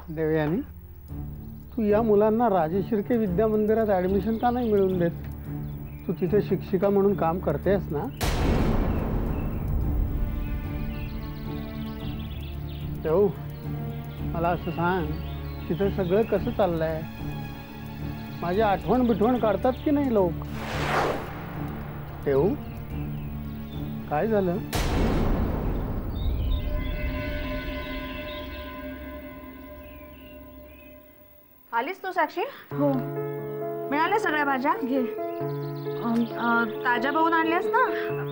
देवयानी, तू या मुलांना राजे शिर्के विद्या मंदिरात ऍडमिशन का नाही मिळवून देत? तू तिथे शिक्षिका म्हणून काम करतेस ना? देऊ, मला असं सांग, तिथे सगळं कसं चाललंय? माझी आठवण बिठवण काढतात की नाही लोक? देऊ, काय झालं? आलीस तू साक्षी? हो. मिळाल्या सगळ्या भाज्या? घे. ताज्या बघून आणल्यास ना?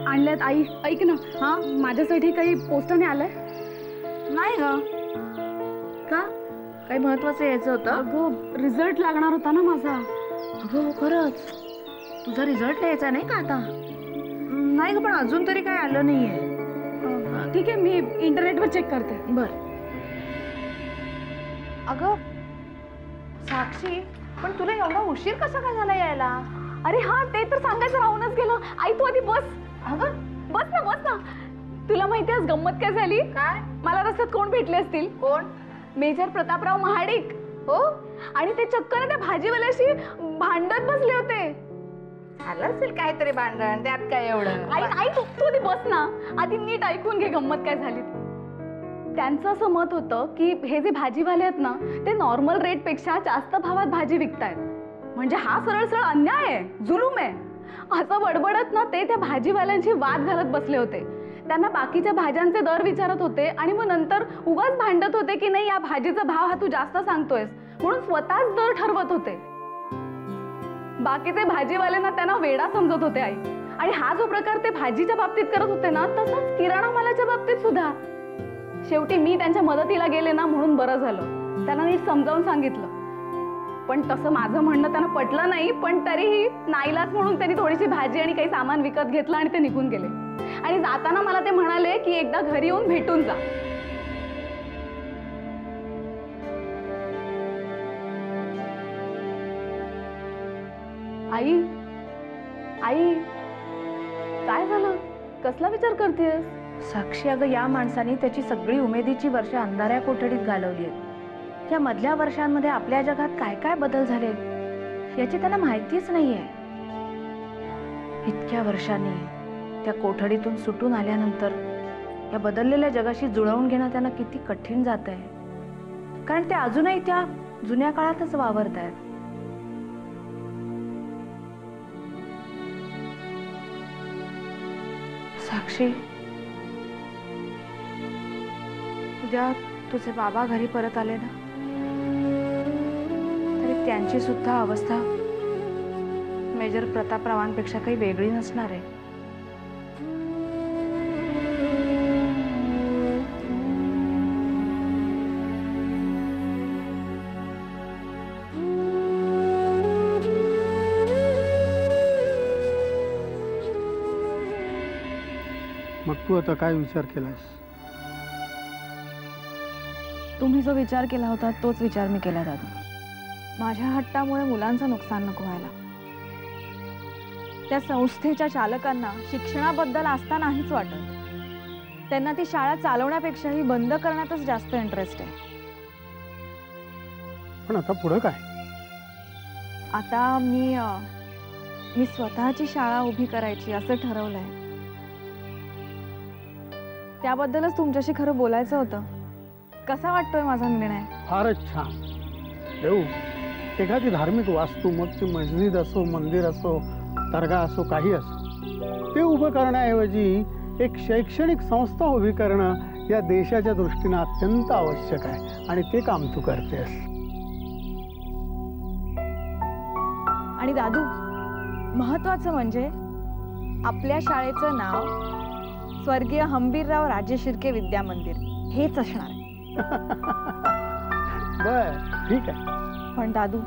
आणल्यात आई. ऐक ना, हा, माझ्यासाठी काही पोस्टाने आलंय? नाही ग. का? काही महत्वाचं यायचं होतं? अगं, रिझल्ट लागणार होता ना माझा. अगं खरंच? तुझा रिझल्ट यायचा नाही का आता? नाही ग, पण अजून तरी काय आलं नाहीये. ठीक आहे, मी इंटरनेटवर चेक करते. बर. अगं साक्षी, पण तुला एवढा उशीर कसा काय झाला यायला? अरे हा, ते तर सांगायचं राहूनच गेलं. आई तू आधी बस. अगं बस ना, बस ना. तुला माहिती आहे गंमत काय झाली? काय? मला रस्त्यात कोण भेटले असतील? कोण? मेजर प्रतापराव महाडिक. हो? आणि ते चक्क ना त्या भाजीवाल्याशी भांडत बसले होते. झालं असेल काहीतरी भांडण, त्यात काय एवढं? आई आई तू आधी बस ना. आधी नीट ऐकून घे गंमत काय झाली. त्यांचं असं मत होतं की हे जे भाजीवाले आहेत ना, ते नॉर्मल रेटपेक्षा जास्त भावात भाजी विकतायत. म्हणजे हा सरळ सरळ अन्याय आहे, जुलूम आहे. असं बडबडत ना ते त्या भाजीवाल्यांशी वाद घालत बसले होते. त्यांना बाकीच्या भाज्यांचे दर विचारत होते आणि मग नंतर उगाच भांडत होते की नाही, या भाजीचा भाव हा तू जास्त सांगतोयस म्हणून स्वतःच दर ठरवत होते. बाकीचे भाजीवाल्यांना त्यांना वेडा समजत होते आई. आणि हा जो प्रकार ते भाजीच्या बाबतीत करत होते ना, तसंच किराणा मालाच्या बाबतीत सुद्धा. शेवटी मी त्यांच्या मदतीला गेले ना, म्हणून बरं झालं. त्यांना नीट समजावून सांगितलं. पण तसं माझं म्हणणं त्यांना पटलं नाही. पण तरीही नाईलाज म्हणून त्यांनी थोडीशी भाजी आणि काही सामान विकत घेतलं आणि ते निघून गेले. आणि जाताना मला ते म्हणाले की एकदा घरी येऊन भेटून जा. आई आई काय झालं? कसला विचार करतेस? साक्षी, अगं या माणसाने त्याची सगळी उमेदीची वर्ष अंधाऱ्या कोठडीत घालवली आहेत. या मधल्या वर्षांमध्ये आपल्या जगात काय काय बदल झाले याची त्याला माहितीच नाहीये. इतक्या वर्षांनी त्या कोठडीतून सुटून आल्यानंतर या बदललेल्या जगाशी जुळवून घेणं त्यांना किती कठीण जात आहे. कारण ते अजूनही त्या जुन्या काळातच वावरत आहेत. साक्षी, उद्या तुझे बाबा घरी परत आले ना, तरी त्यांची सुद्धा अवस्था मेजर प्रतापरावांपेक्षा काही वेगळी नसणार आहे. मग तू आता काय विचार केलास? तुम्ही जो विचार केला होता तोच विचार मी केला दादू. माझ्या हट्टामुळे मुलांचं नुकसान नको व्हायला. त्या संस्थेच्या चालकांना शिक्षणाबद्दल आस्था नाहीच वाटत. त्यांना ती शाळा चालवण्यापेक्षाही बंद करण्यातच जास्त इंटरेस्ट आहे. पण आता पुढे काय? आता मी स्वतःची शाळा उभी करायची असं ठरवलंय. त्याबद्दलच तुमच्याशी खरं बोलायचं होतं. कसा वाटतोय माझा निर्णय? फारच छान. देऊ, एखादी धार्मिक वास्तू, मग ती मस्जिद असो, मंदिर असो, दर्गा असो, काही असो, ते उभं करण्याऐवजी एक शैक्षणिक संस्था उभी करणं या देशाच्या दृष्टीने अत्यंत आवश्यक आहे. आणि ते काम तू करतेस. आणि दादू, महत्वाचं म्हणजे आपल्या शाळेचं नाव स्वर्गीय हंबीरराव राजे शिर्के विद्या मंदिर हेच असणार आहे. बर, ठीक आहे. पण दादू,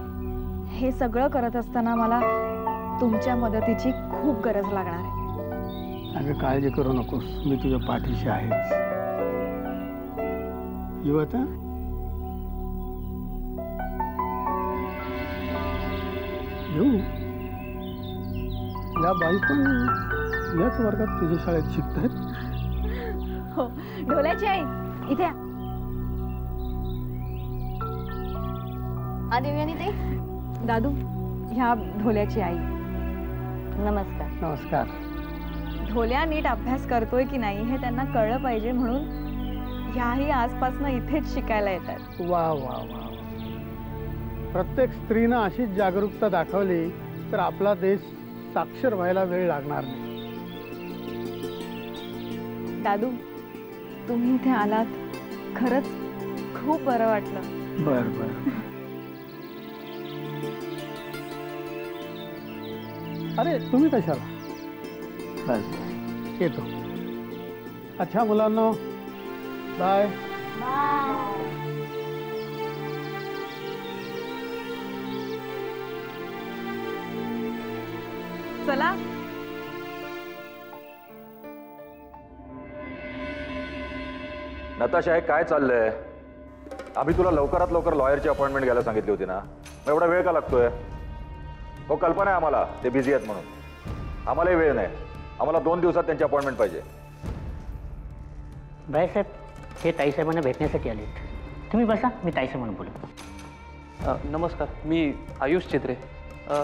हे सगळं करत असताना मला तुमच्या मदतीची खूप गरज लागणार आहे. अगं काळजी करू नकोस, मी तुझ्या पाठीशी आहेच. येऊ आता? येऊ? या बाई पण याच वर्गात तुझ्या शाळेत शिकतात? हो, ढोल्याची आई इथे. देवयानी ते दादू, ह्या ढोल्याची आई. नमस्कार. नमस्कार. ढोल्या नीट अभ्यास करतोय की नाही हे त्यांना कळलं पाहिजे म्हणून ह्याही आसपासनं इथेच शिकायला येतात. वा वा वा. प्रत्येक स्त्रीनं अशीच जागरूकता दाखवली तर आपला देश साक्षर व्हायला वेळ लागणार नाही. दादू, तुम्ही इथे आलात, खरंच खूप बरं वाटलं. बर बर. अरे तुम्ही कशाला? बस येतो. अच्छा मुलांनो, बाय. चला. नताशा, हे काय चाललंय? आम्ही तुला लवकरात लवकर लॉयरची अपॉइंटमेंट घ्यायला सांगितली होती ना, मग एवढा वेळ का लागतोय? हो, कल्पना आहे आम्हाला ते बिझी आहेत म्हणून. आम्हालाही वेळ नाही. आम्हाला 2 दिवसात त्यांची अपॉइंटमेंट पाहिजे. बाळासाहेब, हे ताईसाहेबांना भेटण्यासाठी आलेत. तुम्ही बसा, मी ताईसाहेबांना बोलतो. नमस्कार, मी आयुष चित्रे,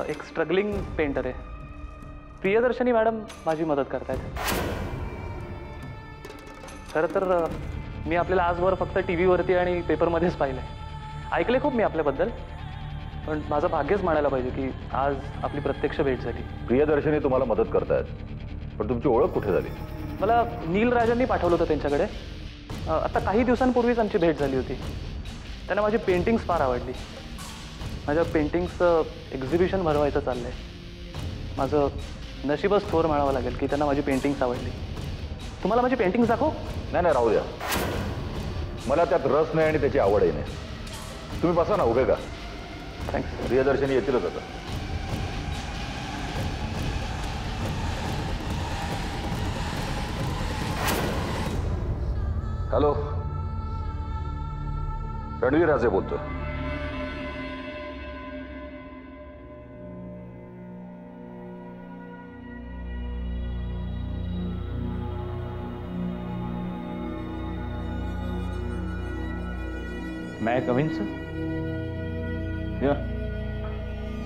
एक स्ट्रगलिंग पेंटर आहे. प्रियदर्शनी मॅडम माझी मदत करतायत. खरं तर मी आपल्याला आजवर फक्त टी व्हीवरती आणि पेपरमध्येच पाहिलं आहे. ऐकले खूप मी आपल्याबद्दल, पण माझं भाग्यच म्हणायला पाहिजे की आज आपली प्रत्यक्ष भेट झाली. प्रियदर्शनी तुम्हाला मदत करतायत, पण तुमची ओळख कुठे झाली? मला नील राजांनी पाठवलं होतं त्यांच्याकडे. आता काही दिवसांपूर्वीच आमची भेट झाली होती. त्यांना माझी पेंटिंग्स फार आवडली. माझ्या पेंटिंग्सचं एक्झिबिशन भरवायचं चाललं आहे. माझं नशीबच थोर म्हणावं लागेल की त्यांना माझी पेंटिंग्स आवडली. तुम्हाला माझी पेंटिंग्स दाखव? नाही, राहू द्या. मला त्यात रस नाही आणि त्याची आवडही नाही. तुम्ही बसा ना, उभे का. थँक्स. प्रियदर्शनी येतीलच आता. हॅलो, रणवीर राजे बोलतोय. मैं कविन सर? या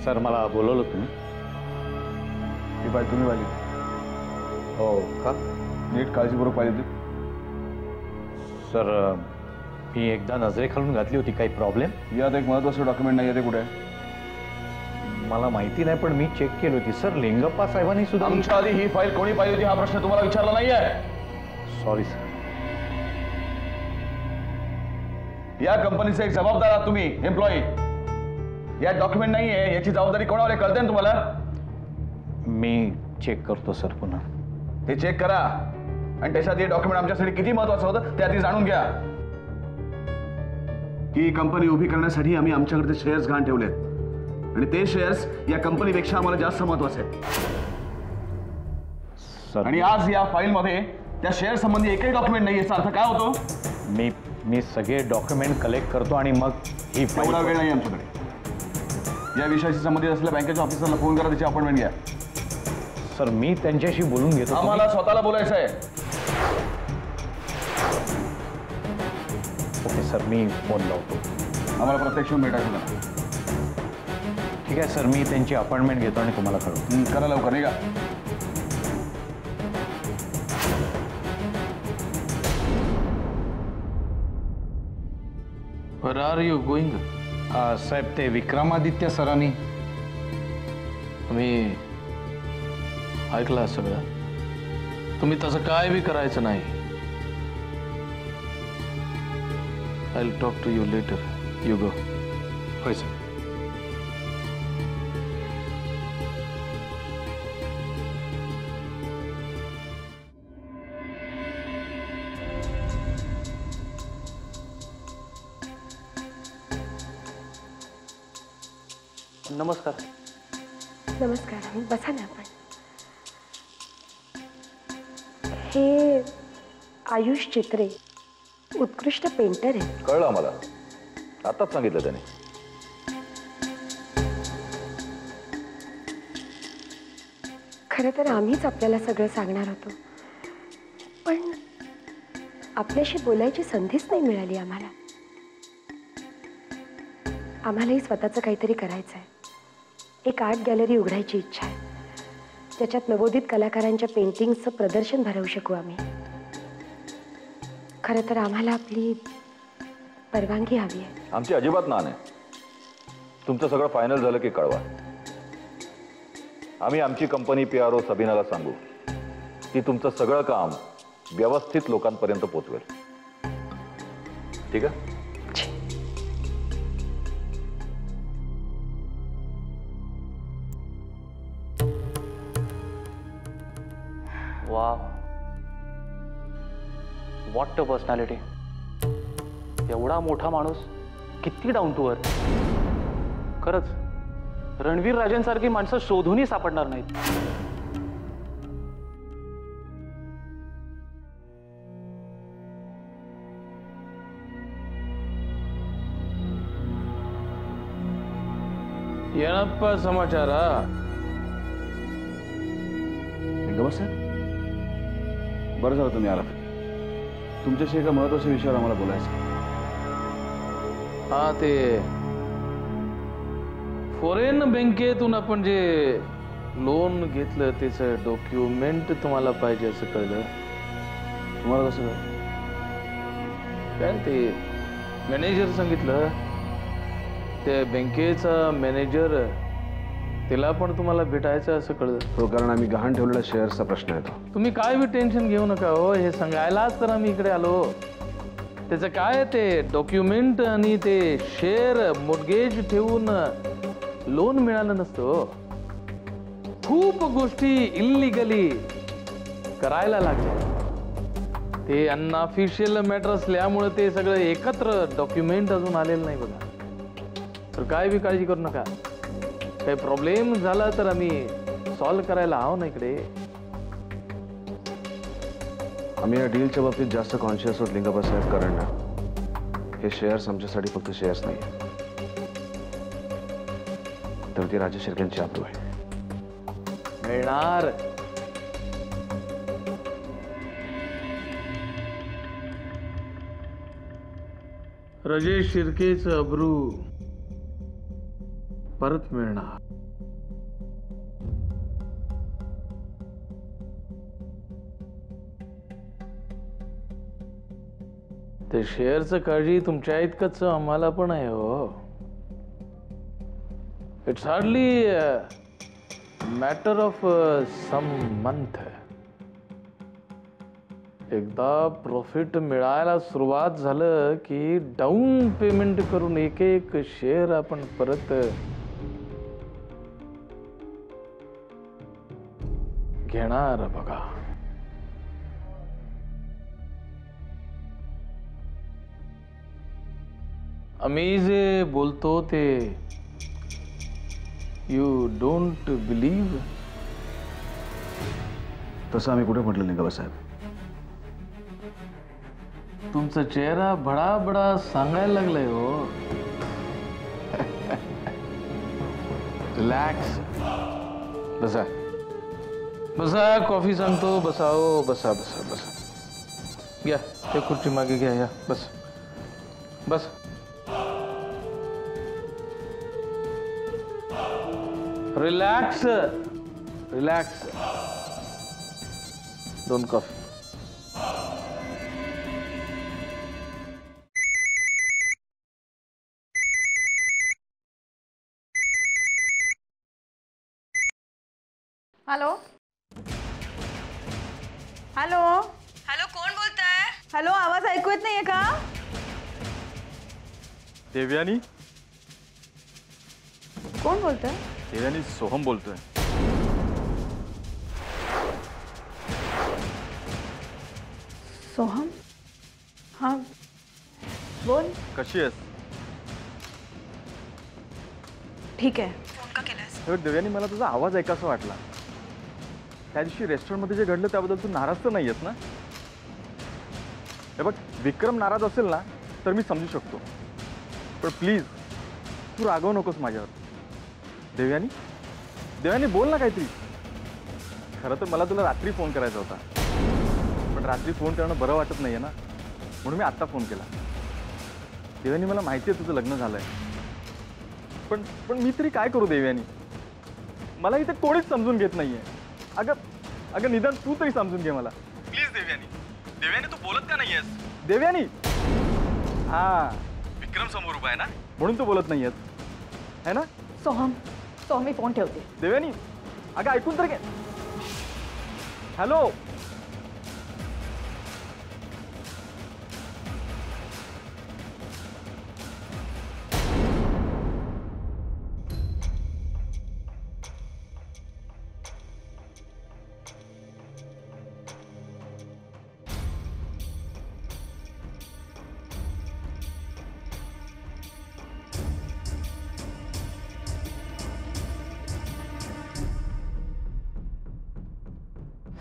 सर, मला बोलवलं तुम्ही? ही बाय तुम्ही वाली. हो का? नीट काळजीपूर्वक पाहिजे ती. सर, मी एकदा नजरेखालून घातली होती. काही प्रॉब्लेम? यात एक महत्त्वाचं डॉक्युमेंट नाही आहे. ते कुठे? मला माहिती नाही, पण मी चेक केली होती सर. लिंगप्पा साहेबांनी सुद्धा. आमच्या आधी ही फाईल कोणी पाहिजे होती हा प्रश्न तुम्हाला विचारला नाही आहे. Sorry sir. या कंपनीचे एक जबाबदार आहात तुम्ही, एम्प्लॉई. या डॉक्युमेंट नाही आहे याची जबाबदारी कोणावर आहे कळते ना तुम्हाला? मी चेक करतो सर पुन्हा. ते चेक करा आणि त्याच्यात हे डॉक्युमेंट आमच्यासाठी किती महत्त्वाचं होतं ते आधी जाणून घ्या. ही कंपनी उभी करण्यासाठी आम्ही आमच्याकडे शेअर्स घाण ठेवलेत आणि ते शेअर्स या कंपनीपेक्षा आम्हाला जास्त महत्त्वाचे आहेत. सर, आणि आज या फाईलमध्ये त्या शेअर संबंधी एकही डॉक्युमेंट नाही. याचा अर्थ काय होतो? मी सगळे डॉक्युमेंट कलेक्ट करतो आणि मग ही फाईल. एवढा वेळ नाही आमच्याकडे. या विषयाशी संबंधित असलेल्या बँकेच्या ऑफिसरला फोन करा, त्याची अपॉइंटमेंट घ्या. सर, मी त्यांच्याशी बोलून घेतो. आम्हाला स्वतःला बोलायचं आहे. ओके सर, मी फोन लावतो. आम्हाला प्रत्यक्ष भेटायचं नाही. ठीक आहे सर, मी त्यांची अपॉइंटमेंट घेतो आणि तुम्हाला कळवतो. करा लवकर, नाही का? Where are you going? साहेब, ते विक्रमादित्य सरांनी. मी ऐकलं सगळं. तुम्ही तसं काय बी करायचं नाही. I'll talk to you later. You go. होय सर. नमस्कार. नमस्कार. बसा ना आपण. हे आयुष चित्रे उत्कृष्ट पेंटर आहे. कळलं आम्हाला, आताच सांगितलं त्याने. खरं तर आम्हीच आपल्याला सगळं सांगणार होतो, पण आपल्याशी बोलायची संधीच नाही मिळाली आम्हाला. आम्हालाही स्वतःचं काहीतरी करायचं आहे. एक आर्ट गॅलरी उघडायची इच्छा आहे, ज्याच्यात नवोदित कलाकारांच्या पेंटिंग्सचं प्रदर्शन भरवू शकू आम्ही. खरं तर आम्हाला आपली परवानगी हवी आहे. आमची अजिबात ना नाही. तुमचं सगळं फायनल झालं की कळवा. आम्ही आमची कंपनी PRO सबीनाला सांगू की तुमचं सगळं काम व्यवस्थित लोकांपर्यंत पोहोचवेल. ठीक आहे? वा, व्हॉट अ पर्सनॅलिटी. एवढा मोठा माणूस, किती डाऊन टू अर्थ. खरंच रणवीर राजनसारखी माणसं शोधूनही सापडणार नाहीत. ಏನಪ್ಪ ಸಮಾಚಾರ? साहेब, बरं झालं तुम्ही आलात. तुमच्याशी एका महत्वाच्या विषयावर आम्हाला बोलायचं. हा, ते फॉरेन बँकेतून आपण जे लोन घेतलं त्याचं डॉक्युमेंट तुम्हाला पाहिजे असं कळलं. तुम्हाला कसं कळलं? काय ते मॅनेजर सांगितलं. त्या बँकेचा मॅनेजर, त्याला पण तुम्हाला भेटायचं असं कळलं. हो, कारण आम्ही गहाण ठेवलेल्या शेअर्सचा प्रश्न येतो. तुम्ही काय बी टेन्शन घेऊ नका हो, हे सांगायलाच तर आम्ही इकडे आलो. त्याचं काय ते डॉक्युमेंट आणि ते शेअर मोर्गेज ठेवून लोन मिळालं नसतं. खूप गोष्टी इल्लिगली करायला लागल्या. ते अनऑफिशियल मॅटर असल्यामुळे ते सगळं एकत्र डॉक्युमेंट अजून आलेलं नाही बघा. तर काय बी काळजी करू नका. काही प्रॉब्लेम झाला तर आम्ही सॉल्व्ह करायला आहो ना इकडे. आम्ही या डीलच्या बाबतीत जास्त कॉन्शियस होत लिंगप्पा साहेब, कारण हे शेअर्स आमच्यासाठी फक्त शेअर्स नाही, तर ती राजा शिर्केंची आबरू आहे. मिळणार. राजेश शिर्केचं अब्रू परत मिळणार. ते शेअरचं काळजी तुमच्या इतकंच आम्हाला पण आहे हो. It's hardly matter of some month. एकदा प्रॉफिट मिळायला सुरुवात झालं की डाऊन पेमेंट करून एक एक शेअर आपण परत घेणार बघा. आम्ही जे बोलतो ते यू डोंट बिलीव्ह. तसं आम्ही कुठे म्हटलं लिंगप्पा साहेब? तुमचा चेहरा बडा बडा सांगायला लागलाय हो. रिलॅक्स. बसा बसा, कॉफी सांगतो. बसा हो, बसा बसा बसा. घ्या ते खुर्ची मागे घ्या. या बस बस. Relax relax. 2 coffee. Hello hello hello, कोण बोलताय? हॅलो, आवाज ऐकू येत नाहीये का? देवयानी. कोण बोलतोय? देवयानी, सोहम बोलतोय. सोहम? हा बोल. कशी आहेस? ठीक आहे. फोन का केलास? देवयानी, मला तुझा आवाज ऐकासा वाटला. त्या दिवशी रेस्टॉरंटमध्ये जे घडलं त्याबद्दल तू नाराज तर नाही आहेस ना? हे बघ, विक्रम नाराज असेल ना तर मी समजू शकतो, पण प्लीज तू रागवू नकोस माझ्यावर. देवयानी, देवयानी बोल ना काहीतरी. खरं तर मला तुला रात्री फोन करायचा होता, पण रात्री फोन करणं बरं वाटत नाही आहे ना, म्हणून मी आत्ता फोन केला. देवयानी, मला माहिती आहे तुझं लग्न झालं आहे, पण पण मी तरी काय करू देवयानी? मला इथे कोणीच समजून घेत नाहीये. अगं अगं निदान तू तरी समजून घे मला प्लीज. देवयानी, देवयानी तू बोलत का नाहीयेस? देवयानी, हा विक्रम समोर उभा आहे ना, म्हणून तू बोलत नाहीयेस है ना? सोहम, सोहम मी फोन ठेवते. देवयानी अगं ऐकून तर घे. हॅलो.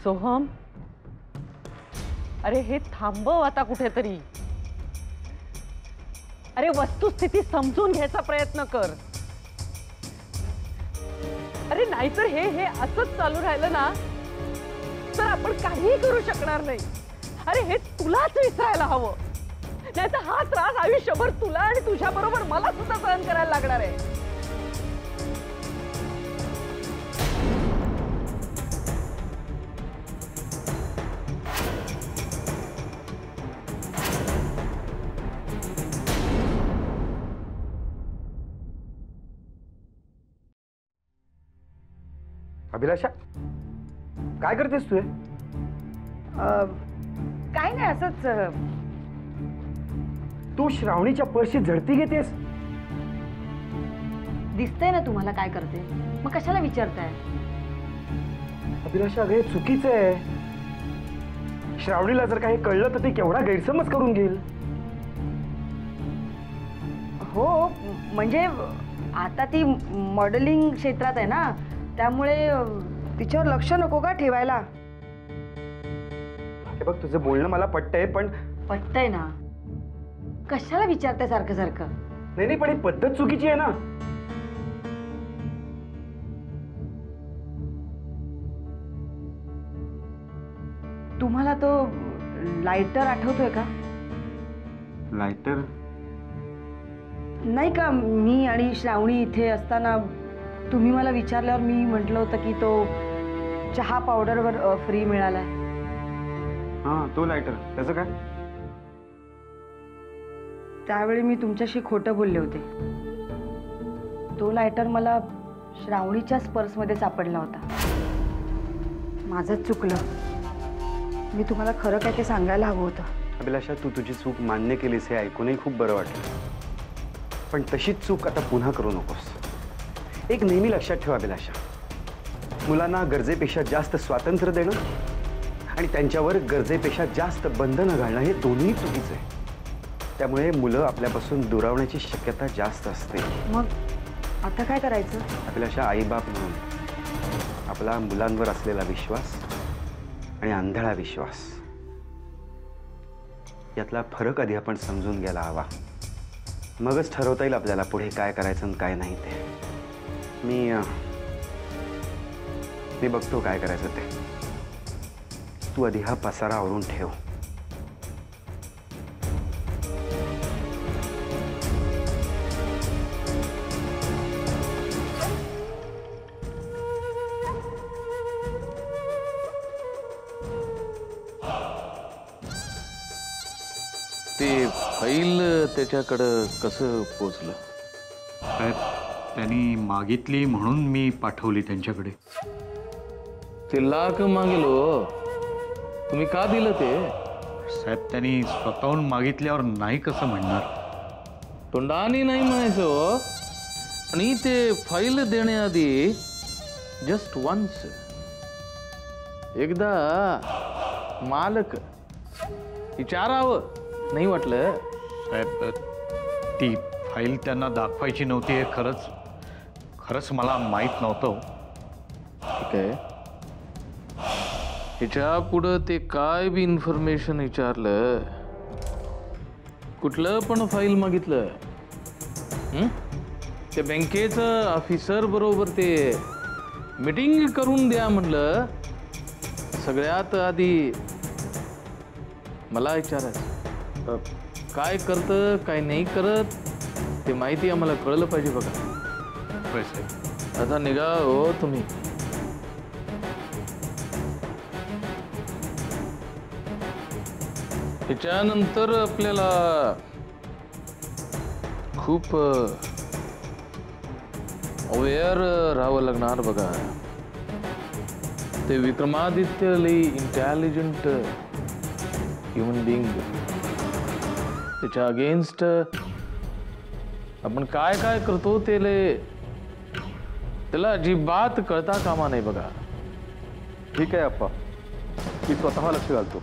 सोहम, अरे हे थांबव आता कुठेतरी. अरे वस्तुस्थिती समजून घ्यायचा प्रयत्न कर. अरे नाहीतर हे असंच चालू राहिलं ना तर आपण काहीही करू शकणार नाही. अरे हे तुलाच विसरायला हवं, नाहीतर हा त्रास आयुष्यभर तुला आणि तुझ्या बरोबर मला सुद्धा सहन करायला लागणार आहे. अभिलाषा, काय करतेस तू? काय नाही, असंच. तू श्रावणीच्या पर्सची झडती घेतेस? दिसतंय ना तुम्हाला काय करते, मग कशाला विचारताय? अभिलाषा, हे चुकीचं आहे. श्रावणीला जर काही कळलं तर ती केवढा गैरसमज करून घेईल. हो, म्हणजे आता ती मॉडेलिंग क्षेत्रात आहे ना, त्यामुळे तिच्यावर लक्ष नको का ठेवायला? हे बघ, तुझं बोलणं मला पटतंय, पण पटतंय ना, कशाला विचारताय सारखं सारखं? नाही, पण ही पद्धत चुकीची आहे ना. तुम्हाला तो लायटर आठवतोय का? लायटर? नाही का, मी आणि श्रावणी इथे असताना तुम्ही मला विचारल्यावर मी म्हटलं होतं की तो चहा पावडरवर फ्री मिळालाय. हा, तो लायटर. त्याचं काय? त्यावेळी मी तुमच्याशी खोटं बोलले होते. तो लायटर मला श्रावणीच्याच पर्समध्ये सापडला होता. माझंच चुकलं. मी तुम्हाला खरं काय ते सांगायला हवं होतं. अभिलाषा, तू तुझी चूक मान्य केलीस हे ऐकूनही खूप बरं वाटलं, पण तशीच चूक आता पुन्हा करू नकोस. एक नेहमी लक्षात ठेव अभिलाषा, मुलांना गरजेपेक्षा जास्त स्वातंत्र्य देणं आणि त्यांच्यावर गरजेपेक्षा जास्त बंधनं घालणं हे दोन्ही चुकीचं आहे. त्यामुळे मुलं आपल्यापासून दुरावण्याची शक्यता जास्त असते. मग आता काय करायचं? अभिलाषा, आईबाप म्हणून आपला मुलांवर असलेला विश्वास आणि आंधळा विश्वास यातला फरक आधी आपण समजून घ्यायला हवा. मगच ठरवता येईल आपल्याला पुढे काय करायचं आणि काय नाही ते. मी बघतो काय करायचं ते. तू आधी हा पसारा आवरून ठेव. ते फाईल त्याच्याकडं कसं पोचलं? त्यांनी मागितली म्हणून मी पाठवली त्यांच्याकडे. ते लाख मागेलो, तुम्ही का दिलं ते? साहेब, त्यांनी स्वतःहून मागितल्यावर नाही कसं म्हणणार? तोंडाने नाही म्हणायचं. आणि ते फाईल देण्याआधी जस्ट वन्स एकदा मालक विचारावं नाही वाटलं? साहेब, ती फाईल त्यांना दाखवायची नव्हती हे खरंच मला माहीत नव्हतं. ठीक आहे, ह्याच्या पुढं ते काय बी इन्फॉर्मेशन विचारलं, कुठलं पण फाईल मागितलं, ते बँकेचं ऑफिसर बरोबर ते मीटिंग करून द्या म्हणलं, सगळ्यात आधी मला विचारायचं काय करतं काय नाही करत ते माहिती आम्हाला कळलं पाहिजे. बघा, म्हणतोय साहेब. आता निघा हो तुम्ही. त्याच्यानंतर आपल्याला खूप अवेअर राहावं लागणार बघा. ते विक्रमादित्य लई इंटेलिजंट ह्युमन बिंग. त्याच्या अगेन्स्ट आपण काय काय करतो त्याला अजिबात कळता कामा नाही बघा. ठीक आहे अप्पा, मी स्वतः लक्ष घालतो.